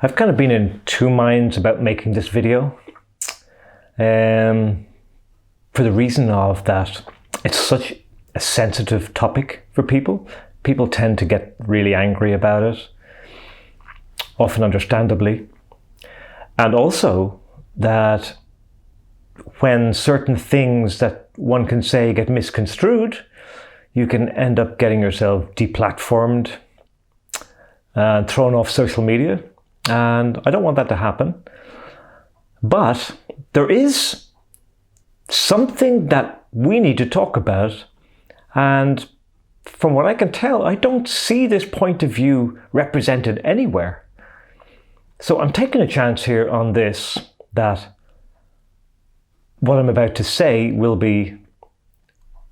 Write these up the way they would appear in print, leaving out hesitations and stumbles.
I've kind of been in two minds about making this video for the reason of that it's such a sensitive topic for people. People tend to get really angry about it, often understandably. And also that when certain things that one can say get misconstrued, you can end up getting yourself deplatformed and thrown off social media. And I don't want that to happen. But there is something that we need to talk about. And from what I can tell, I don't see this point of view represented anywhere. So I'm taking a chance here on this, that what I'm about to say will be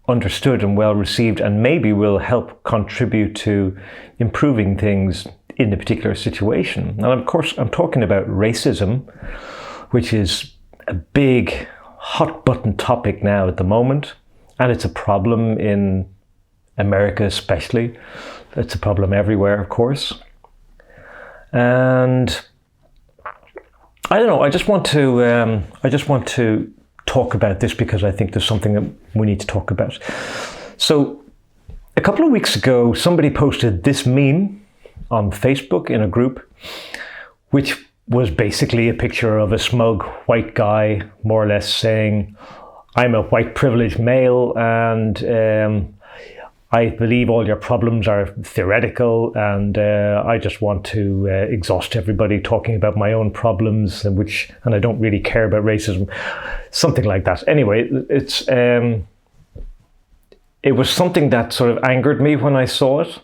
understood and well received, and maybe will help contribute to improving things in a particular situation. And of course, I'm talking about racism, which is a big hot button topic now at the moment. And it's a problem in America especially. It's a problem everywhere, of course. And I don't know, I just want to talk about this because I think there's something that we need to talk about. So a couple of weeks ago, somebody posted this meme on Facebook in a group, which was basically a picture of a smug white guy, more or less saying, I'm a white privileged male and I believe all your problems are theoretical, and I just want to exhaust everybody talking about my own problems, and I don't really care about racism, something like that. Anyway, it was something that sort of angered me when I saw it,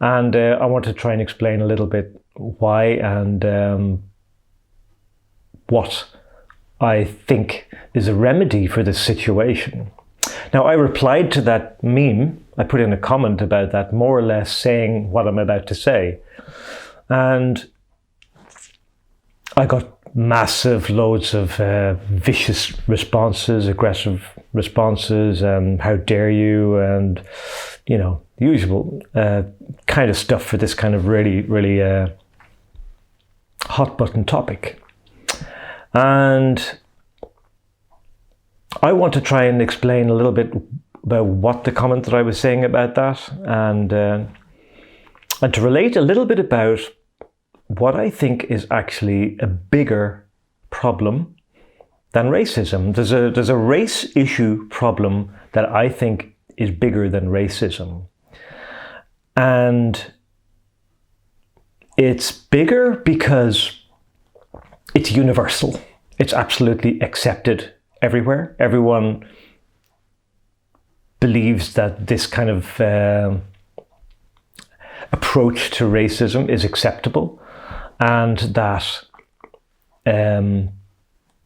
and I want to try and explain a little bit why and what I think is a remedy for this situation. Now, I replied to that meme. I put in a comment about that, more or less saying what I'm about to say. And I got massive loads of vicious responses, aggressive responses, and how dare you, and, you know, the usual kind of stuff for this kind of really, really hot button topic. And I want to try and explain a little bit about what the comment that I was saying about that, and to relate a little bit about what I think is actually a bigger problem than racism. There's a race issue problem that I think is bigger than racism. And it's bigger because it's universal. It's absolutely accepted everywhere. Everyone believes that this kind of approach to racism is acceptable, and that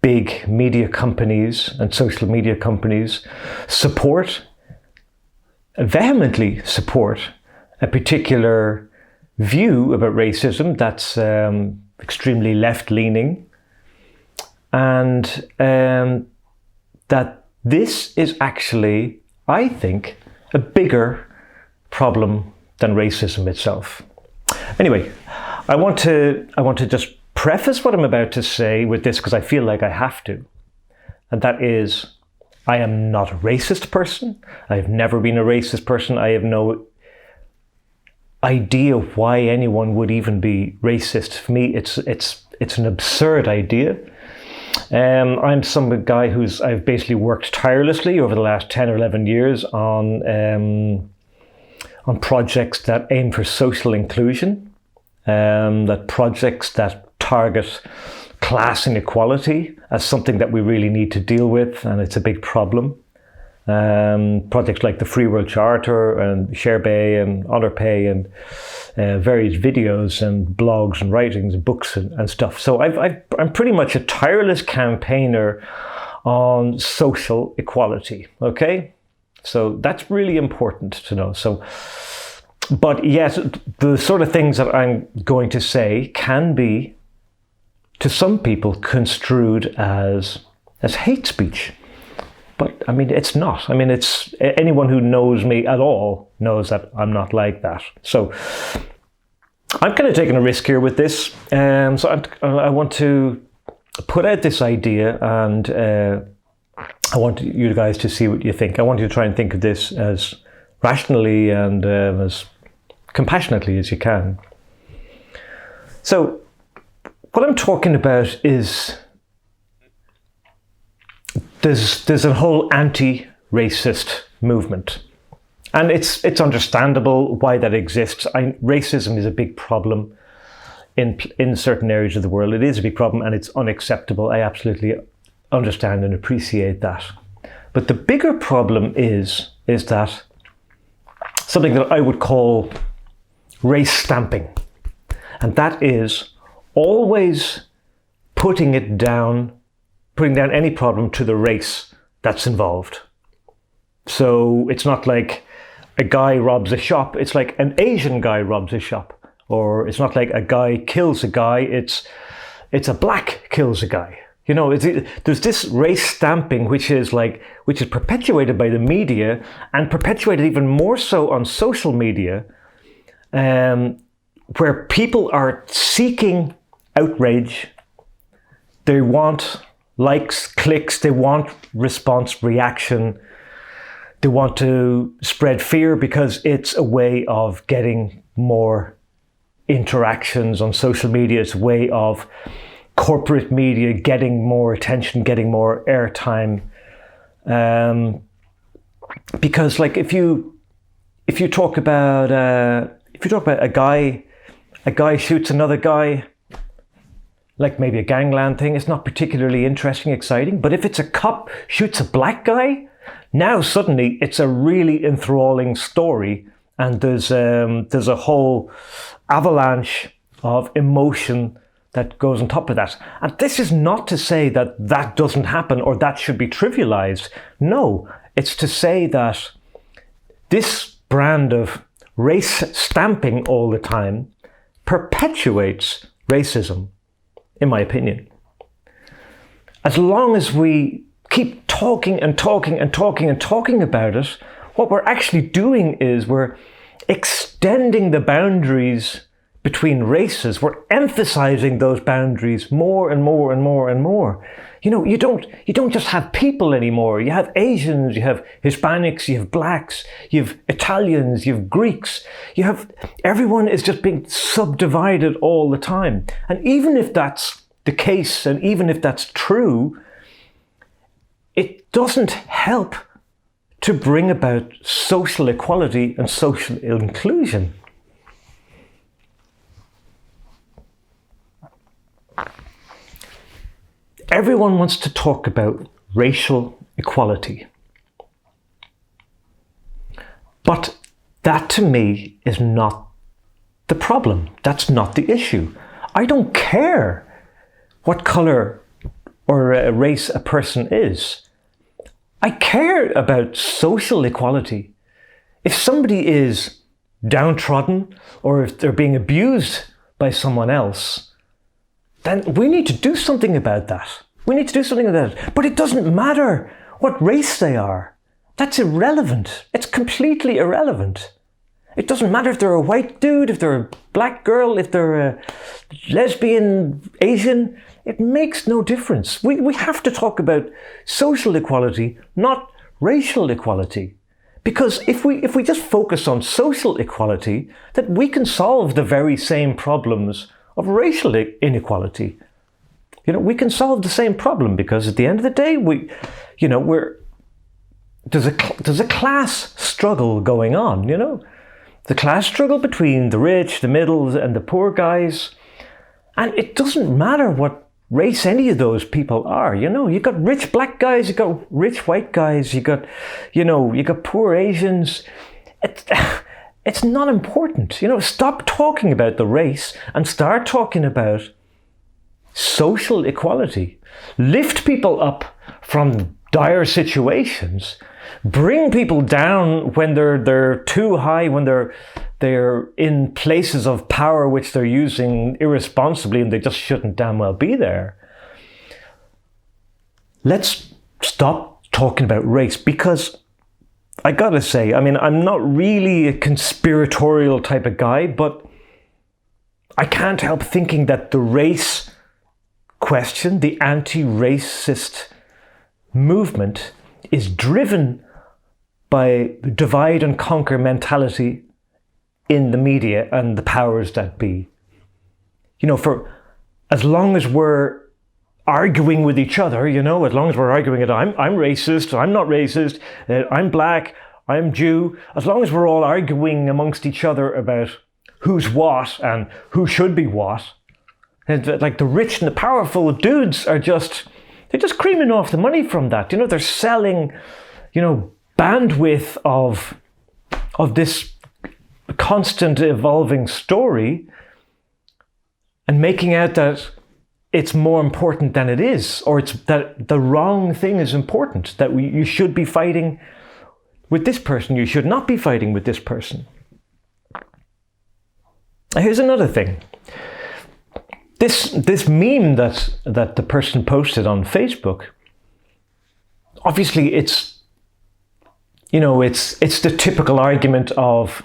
big media companies and social media companies vehemently support a particular view about racism that's extremely left-leaning, and that this is actually, I think, a bigger problem than racism itself. Anyway, I want to just preface what I'm about to say with this, because I feel like I have to. And that is, I am not a racist person. I've never been a racist person. I have no idea why anyone would even be racist. For me, it's an absurd idea. I'm some guy I've basically worked tirelessly over the last 10 or 11 years on projects that aim for social inclusion, that projects that target class inequality as something that we really need to deal with, and it's a big problem. Projects like the Free World Charter and Share Bay and Honor Pay and various videos and blogs and writings and books and stuff. So I'm pretty much a tireless campaigner on social equality, okay? So that's really important to know. So, but yes, the sort of things that I'm going to say can be, to some people, construed as hate speech. But I mean, it's not. I mean, it's anyone who knows me at all knows that I'm not like that. So, I'm kind of taking a risk here with this. I want to put out this idea, and I want you guys to see what you think. I want you to try and think of this as rationally and as compassionately as you can. So, what I'm talking about is there's a whole anti-racist movement. And it's understandable why that exists. Racism is a big problem in certain areas of the world. It is a big problem and it's unacceptable. I absolutely understand and appreciate that. But the bigger problem is that something that I would call race stamping. And that is always putting down any problem to the race that's involved. So it's not like a guy robs a shop, it's like an Asian guy robs a shop. Or it's not like a guy kills a guy, it's a black kills a guy. You know, there's this race stamping which is perpetuated by the media, and perpetuated even more so on social media, where people are seeking outrage. They want likes, clicks, they want response, reaction. They want to spread fear because it's a way of getting more interactions on social media. It's a way of corporate media getting more attention, getting more airtime. Because like if you talk about a guy shoots another guy, like maybe a gangland thing, it's not particularly interesting, exciting. But if it's a cop shoots a black guy, now suddenly it's a really enthralling story, and there's a whole avalanche of emotion that goes on top of that. And this is not to say that that doesn't happen or that should be trivialized. No, it's to say that this brand of race stamping all the time perpetuates racism, in my opinion. As long as we keep talking and talking and talking and talking about it, what we're actually doing is we're extending the boundaries between races. We're emphasizing those boundaries more and more and more and more. You know, you don't just have people anymore. You have Asians, you have Hispanics, you have blacks, you have Italians, you have Greeks. Everyone is just being subdivided all the time. And even if that's the case, and even if that's true, it doesn't help to bring about social equality and social inclusion. Everyone wants to talk about racial equality. But that to me is not the problem. That's not the issue. I don't care what color or race a person is. I care about social equality. If somebody is downtrodden or if they're being abused by someone else, then we need to do something about that. We need to do something about it. But it doesn't matter what race they are. That's irrelevant. It's completely irrelevant. It doesn't matter if they're a white dude, if they're a black girl, if they're a lesbian, Asian. It makes no difference. We have to talk about social equality, not racial equality. Because if we just focus on social equality, then we can solve the very same problems of racial inequality. You know, we can solve the same problem, because at the end of the day, there's a class struggle going on, you know. The class struggle between the rich, the middle, and the poor guys. And it doesn't matter what race any of those people are, you know. You got rich black guys, you got rich white guys, you got poor Asians. It's not important, you know. Stop talking about the race and start talking about social equality. Lift people up from dire situations. Bring people down when they're too high, when they're in places of power which they're using irresponsibly and they just shouldn't damn well be there. Let's stop talking about race, because I gotta say, I mean, I'm not really a conspiratorial type of guy, but I can't help thinking that the race question, the anti-racist movement, is driven by divide and conquer mentality in the media and the powers that be. For as long as we're arguing with each other, as long as we're arguing it, I'm racist, I'm not racist, I'm black, I'm Jew, as long as we're all arguing amongst each other about who's what and who should be what, and like the rich and the powerful dudes they're just creaming off the money from that. They're selling, bandwidth of this constant evolving story and making out that it's more important than it is, or it's that the wrong thing is important, that you should be fighting with this person, you should not be fighting with this person. Here's another thing. This meme that the person posted on Facebook, obviously it's the typical argument of,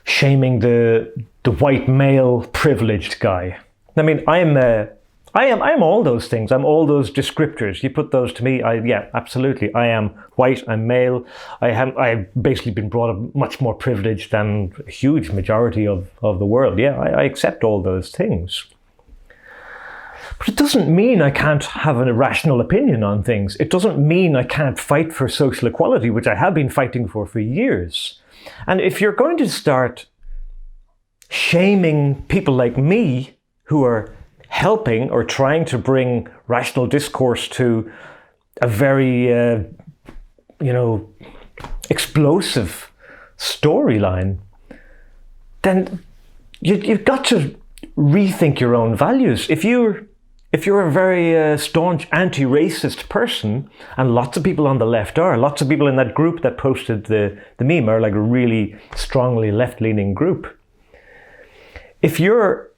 shaming the white male privileged guy. I mean, I'm all those things. I'm all those descriptors. You put those to me, yeah, absolutely. I am white, I'm male. I've basically been brought up much more privileged than a huge majority of the world. Yeah, I accept all those things. But it doesn't mean I can't have an irrational opinion on things. It doesn't mean I can't fight for social equality, which I have been fighting for years. And if you're going to start shaming people like me who are helping or trying to bring rational discourse to a very, explosive storyline, then you've got to rethink your own values. If you're a very staunch anti-racist person, and lots of people on the left are, lots of people in that group that posted the meme are like a really strongly left-leaning group. If you're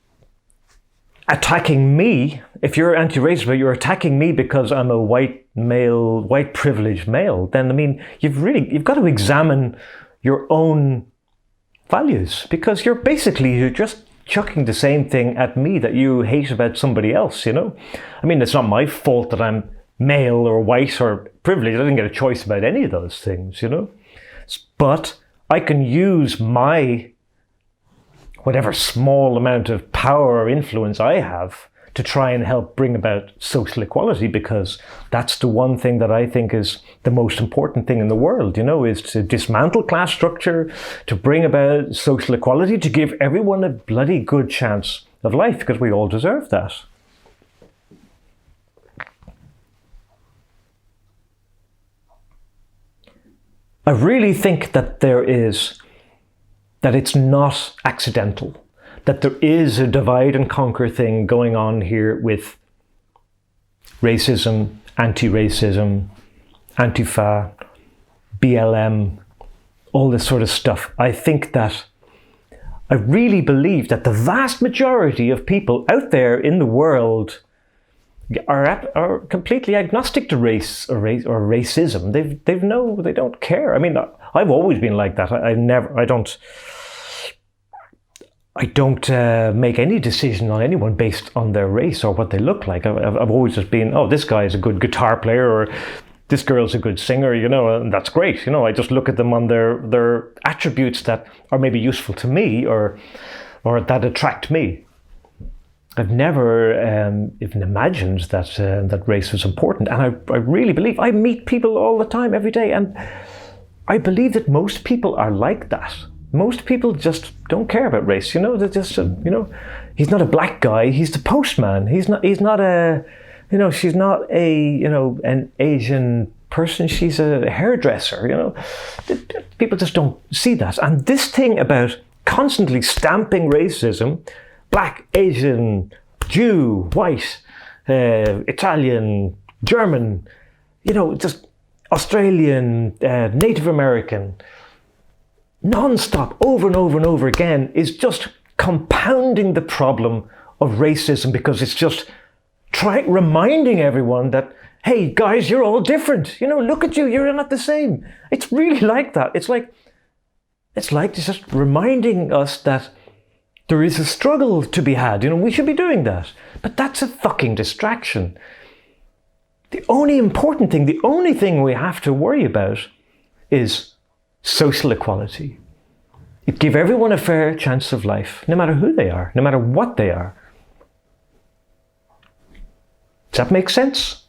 attacking me, if you're anti-racist, but you're attacking me because I'm a white privileged male, then I mean, you've got to examine your own values, because you're just chucking the same thing at me that you hate about somebody else, I mean, it's not my fault that I'm male or white or privileged. I didn't get a choice about any of those things, But I can use my whatever small amount of power or influence I have to try and help bring about social equality, because that's the one thing that I think is the most important thing in the world, is to dismantle class structure, to bring about social equality, to give everyone a bloody good chance of life, because we all deserve that. I really think that it's not accidental, that there is a divide and conquer thing going on here with racism, anti-racism, Antifa, BLM, all this sort of stuff. I really believe that the vast majority of people out there in the world are completely agnostic to race or racism. They don't care. I mean, I've always been like that. I don't make any decision on anyone based on their race or what they look like. I've always just been, this guy is a good guitar player, or this girl's a good singer, and that's great. I just look at them on their attributes that are maybe useful to me or that attract me. I've never even imagined that race was important. And I really believe, I meet people all the time, every day, and I believe that most people are like that. Most people just don't care about race, They're just, he's not a black guy, he's the postman. He's not a, she's not a, an Asian person, she's a hairdresser, People just don't see that. And this thing about constantly stamping racism, black, Asian, Jew, white, Italian, German, just Australian, Native American, non-stop, over and over and over again, is just compounding the problem of racism, because it's just reminding everyone that, hey guys, you're all different. Look at you, you're not the same. It's really like that. It's like just reminding us that There is a struggle to be had. We should be doing that. But that's a fucking distraction. The only important thing, the only thing we have to worry about is social equality. Give everyone a fair chance of life, no matter who they are, no matter what they are. Does that make sense?